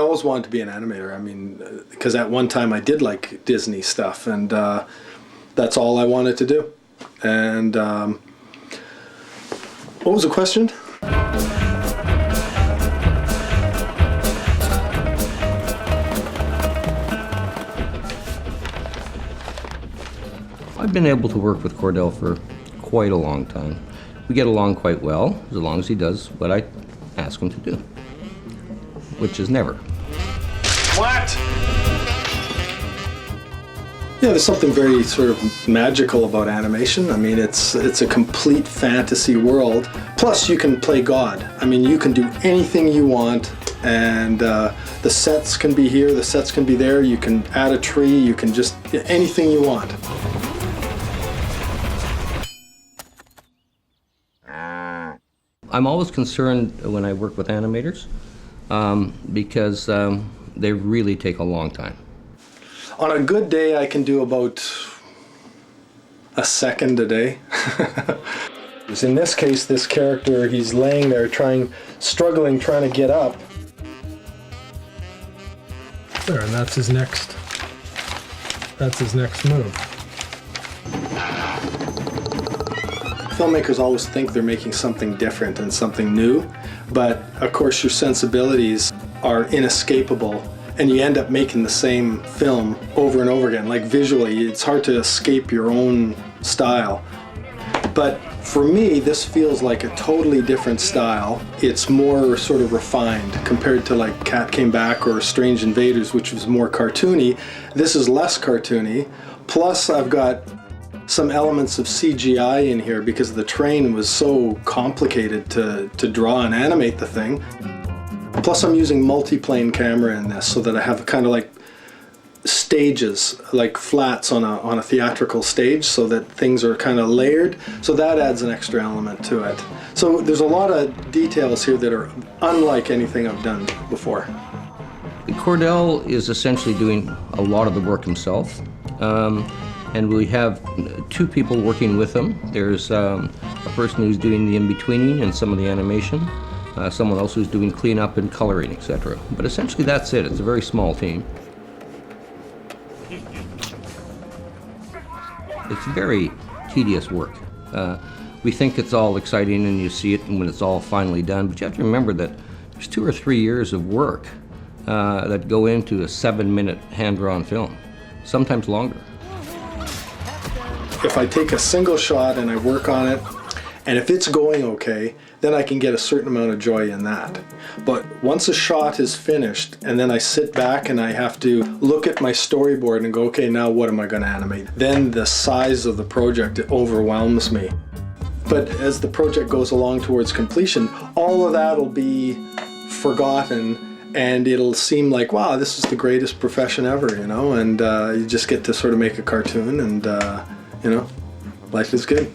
always wanted to be an animator. I mean, because at one time I did like Disney stuff, and that's all I wanted to do. And what was the question? I've been able to work with Cordell for quite a long time. We get along quite well, as long as he does what I ask him to do, which is never. What? Yeah, there's something very sort of magical about animation. I mean, it's a complete fantasy world. Plus, you can play God. I mean, you can do anything you want, and the sets can be here, the sets can be there. You can add a tree, you can just, anything you want. I'm always concerned when I work with animators because they really take a long time. On a good day, I can do about a second a day. In this case, this character, he's laying there struggling, trying to get up. There, and that's his next move. Filmmakers always think they're making something different and something new, but of course your sensibilities are inescapable, and you end up making the same film over and over again. Like visually, it's hard to escape your own style. But for me, this feels like a totally different style. It's more sort of refined compared to like Cat Came Back or Strange Invaders, which was more cartoony. This is less cartoony. Plus I've got some elements of CGI in here because the train was so complicated to draw and animate the thing. Plus I'm using multi-plane camera in this so that I have kind of like stages, like flats on a theatrical stage, so that things are kind of layered. So that adds an extra element to it. So there's a lot of details here that are unlike anything I've done before. Cordell is essentially doing a lot of the work himself. And we have two people working with him. There's a person who's doing the in-betweening and some of the animation, someone else who's doing cleanup and coloring, etc. But essentially that's it. It's a very small team. It's very tedious work. We think it's all exciting and you see it when it's all finally done, but you have to remember that there's 2 or 3 years of work that go into a 7-minute hand-drawn film, sometimes longer. If I take a single shot and I work on it, and if it's going okay, then I can get a certain amount of joy in that. But once a shot is finished, and then I sit back and I have to look at my storyboard and go, okay, now what am I going to animate? Then the size of the project, it overwhelms me. But as the project goes along towards completion, all of that will be forgotten, and it'll seem like, wow, this is the greatest profession ever, you know, and you just get to sort of make a cartoon, and you know, life is good.